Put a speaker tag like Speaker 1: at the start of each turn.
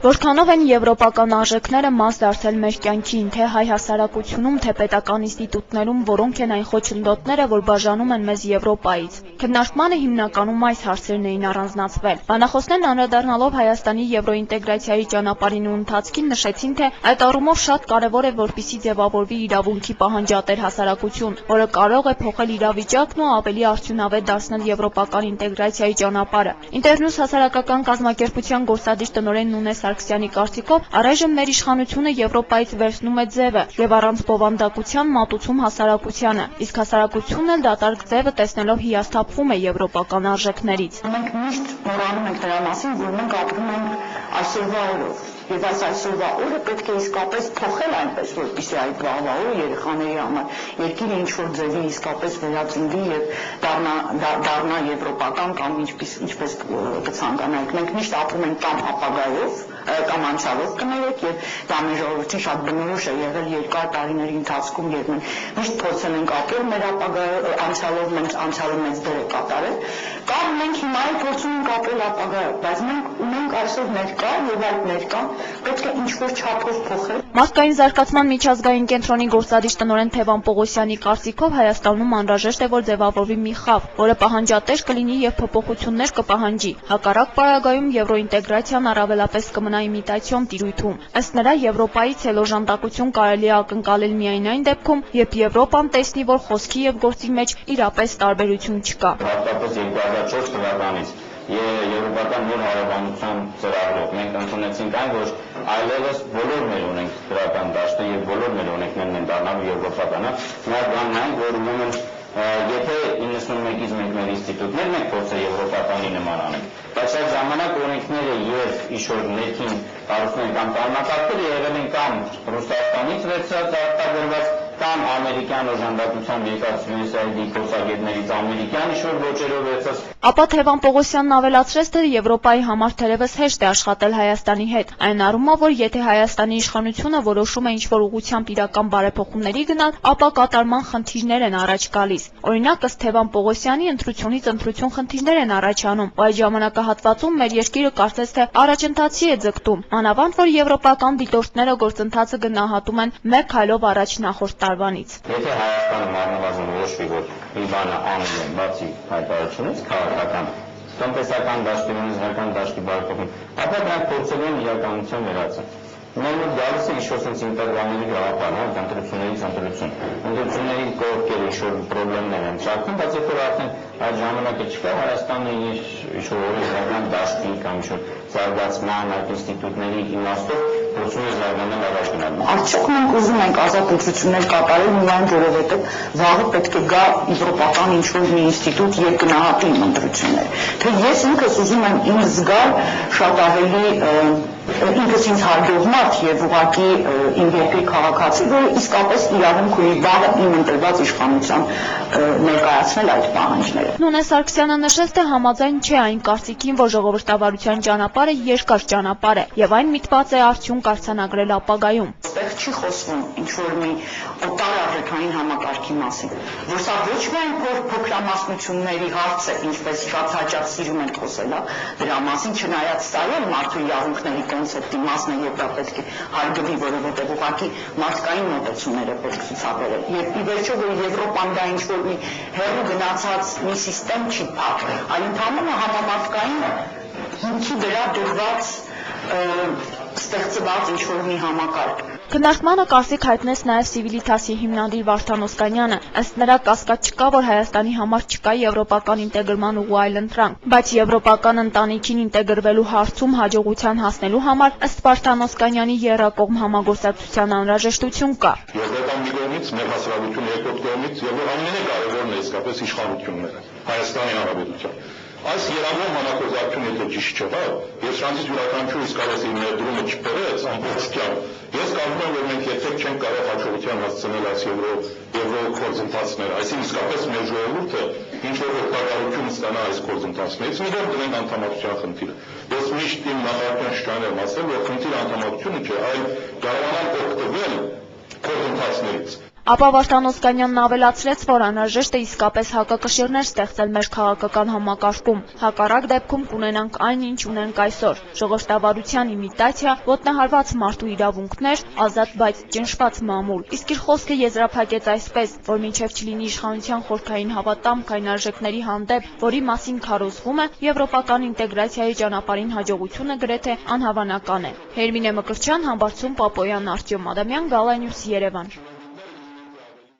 Speaker 1: Որքանով են եվրոպական արժեքները մաս դարձել մեր կյանքին, թե հայ հասարակությունում, թե պետական ինստիտուտներում, որոնք են այն խոչընդոտները, որ բաժանում են մեզ Եվրոպայից։ Քննարկմանը հիմնականում այս հարցերն էին առանձնացվել։ Բանախոսներն անդրադառնալով Հայաստանի եվրոինտեգրացիայի ճանապարհին ու ընթացքին նշեցին, թե այդ առումով շատ կարևոր է, որպեսզի ձևավորվի իրավունքի պահանջատեր հասարակություն, որը կարող է փոխել իրավիճակն ու ավելի արդյունավետ դարձնել եվրոպական ինտեգրացիայի ճանապարհը։ Ինտերնյուս հասարակական կազմակերպության գործադիր տնօրեն Նունե Սարգսյանի կարծիքով առայժմ մեր իշխանությունը Եվրոպայից վերցնում է ձևը եւ առանց բովանդակության մատուցում հասարակությանը, իսկ հասարակությունն էլ դատարկ ձևը տեսնելով հիասթափվում է եվրոպական արժեքներից։
Speaker 2: Մենք միշտ մոռանում ենք նրա մասին, որ մենք ապրում ենք այսօրվա օրով, եւ այս այսօրվա օրը պետք է իսկապես փոխել այնպես, որպեսզի այդ վաղվա օրը երեխաների համար երկիրը ինչ-որ ձևի իսկապես վերածնվի եւ դառնա եվրոպական կամ ինչպես կցանկանայիք։ Մենք միշտ ապրում ենք կամ ապագայով, կամ անցյալով կներեք եւ դա մեր ժողովրդին շատ բնորոշ է եղել երկար տարիների ընթացքում եւ մենք միշտ փորձել ենք ապրել մեր անցյալով, մենք անցյալը մեծ դեր է կատարել, կամ մենք հիմա էլ փորձում ենք ապրել ապագայով, բայց մենք ունենք այսօր ներկա եւ այդ ներկան պետք է ինչ-որ չափով փոխել։
Speaker 1: Մարդկային զարգացման միջազգային կենտրոնի գործադիր տնօրեն Թևան Պողոսյանի կարծիքով Հայաստանում անհրաժեշտ է, որ ձևավորվի մի խավ, որը պահանջատեր կլինի եւ փոփոխություններ կպահանջի։ Հակառակ պարագայում եվրոինտեգրացիան առավելապես կմնա իմիտացիոն տիրույթում։ Ըստ նրա, Եվրոպայից էլ օժանդակություն կարելի է ակնկալել միայն այն դեպքում, երբ Եվրոպան տեսնի, որ խոսքի եւ գործի մեջ իրապես տարբերություն չկա։
Speaker 3: Հատկապես 2004 թվականից եվրոպական նոր հարաբերության ծրագրով մենք ընդունեցինք այն, որ այլևս բոլոր մեր ունենք դրական դաշտը եւ բոլոր մեր ունենքներն են դառնալու եվրոպական։ Նաև բանն որ ուրեմն եթե 91-ից մենք մեր ինստիտուտներն ենք փորձել եվրոպականի նման անել, բայց այդ ժամանակ օրենքները եւ ինչ-որ ներքին կառույցներ կամ կառնակարգները եղել են կամ Ռուսաստանից վերցրած արտադրված կամ ամերիկյան օժանդակությամբ եկած USAID փոխագետներից ամերիկյան ինչ-որ ոճերով վերցած։
Speaker 1: Ապա Թևան Պողոսյանն ավելացրեց, թե Եվրոպայի համար թերևս հեշտ է աշխատել Հայաստանի հետ, այն առումով, որ եթե Հայաստանի իշխանությունը որոշում է ինչ-որ ուղղությամբ իրական բարեփոխումների գնալ, ապա կատարման խնդիրներ են առաջ գալիս։ Օրինակ, ըստ Թևան Պողոսյանի, ընտրությունից ընտրություն խնդիրներ են առաջանում, ու այդ ժամանակահատվածում մեր երկիրը կարծես թե առաջընթացի է ձգտում, մանավանդ որ եվրոպական դիտորդները գործընթացը գնահատում են մեկ քայլով առաջ նախորդ տարվանից։
Speaker 3: Եթե Հայաստանը առնվազն որոշվի, որ իր բանը անում է բացի հայտարարությունից քաղաքական, տնտեսական դաշտի, մունիցիպալական դաշտի բարեփոխում, ապա դրանք փորձելու են իրականության վերածել։ Մեր մոտ գալիս է ինչ-որ ինտերվալների գաղափար, ընտրություններից ընտրություն։ Ընտրությունների կողքերը ինչ-որ պրոբլեմներ են ծագում, բայց երբ որ արդեն այդ ժամանակը չկա, Հայաստանը ինչ-որ օրենսդրական դաշտի կամ ինչ-որ զարգացման այդ ինստիտուտների իմաստով փորձում է զարգանալ առաջ գնալ։
Speaker 2: Արդյոք մենք ուզում ենք ազատ ընտրություններ կատարել միայն որովհետև վաղը պետք է գա եվրոպական ինչ-որ մի ինստիտուտ եւ գնահատի իմ ընտրությունները։ Թե ես ինքս ուզում եմ ինձ զգալ շատ ավելի ինքս ինձ հարգողմատ եւ ուղղակի իմ երկրի քաղաքացի, որը իսկապես իրավունք ունի վաղը իմ ընտրված իշխանության ներկայացնել այդ պահանջները։
Speaker 1: Նունե Սարգսյանը նշեց, թե համաձայն չէ այն կարծիքին, որ ժողովրդավարության ճանապարհը երկար ճանապարհ է եւ այն միտված է արդյունք արձանագրել ապագայում։
Speaker 2: Այստեղ չի խոսվում ինչ-որ մի օտար արժեքային համակարգի մասին, որ սա ոչ միայն փոքրամասնությունների հարց է, ինչպես շատ հաճախ սիրում են խոսել, դրա մասին, չնայած սա էլ մարդու իրավունքների կոնցեպտի մասն է եւ դա պետք է հարգվի, որովհետեւ ուղղակի մարդկային մոտեցումները պետք ցուցաբերել։ Եվ ի վերջո որ Եվրոպան դա ինչ-որ մի հեռու գնացած մի համակարգ չի փակ, այլ ընդհանրապես համամարտկային հիմքի վրա դրված ստեղծված ինչ-որ մի համակարգ։
Speaker 1: Քննարկմանը կարծիք հայտնեց նաև Civitas-ի հիմնադիր Վարդան Օսկանյանը։ Ըստ նրա կասկած չկա, որ Հայաստանի համար չկա եվրոպական ինտեգրման ուղու այլընտրանք, բայց եվրոպական ընտանիքին ինտեգրվելու հարցում հաջողության հասնելու համար ըստ Վարդան Օսկանյանի եռակողմ համագործակցության անհրաժեշտություն կա։
Speaker 4: Եվրոպան մի կողմից, մեր հասարակությունը երկրորդ կողմից եւ ամենակարևորն է իսկապես իշխանությունները Հայաստանի Հանրապետության։ Այս երանգում համագործակցությունը եթե ճիշտ չէ, ես շանսից յուրաքանչյուր իսկապես իր ներդրումը չբերեց ամբողջությամբ։ Ես կարծում եմ, որ մենք երբեք չենք կարող հաջողության հասցնել այս եվրո գործընթացները, այսինքն իսկապես մեր ժողովուրդը ինչ որ օգտակարություն ստանա այս գործընթացներից, մի դեռ դրենք անդամակցության խնդիրը։ Ես միշտ իմ նախարարության շրջանում եմ ասել, որ խնդիրը անդամակցությունը չէ, այլ կարողանալ օգտվել գործընթացներից։
Speaker 1: Ապա Վարդան Օսկանյանն ավելացրեց, որ անհրաժեշտ է իսկապես հակակշիռներ ստեղծել մեր քաղաքական համակարգում, հակառակ դեպքում կունենանք այն, ինչ ունենք այսօր՝ ժողովրդավարության իմիտացիա, ոտնահարված մարդու իրավունքներ, ազատ, բայց ճնշված մամուլ։ Իսկ իր խոսքը եզրափակեց այսպես, որ մինչև չլինի իշխանության խորքային հավատամք այն արժեքների հանդեպ, որի մասին քարոզվում է, եվրոպական ինտեգրացիայի ճանապարհին հաջողությունը գրեթե անհավանական է։ Հերմինե Մկրտչյան, Համբարձում Պապոյան, Արտյոմ Ադամյան, Գալայնյուս, Երևան։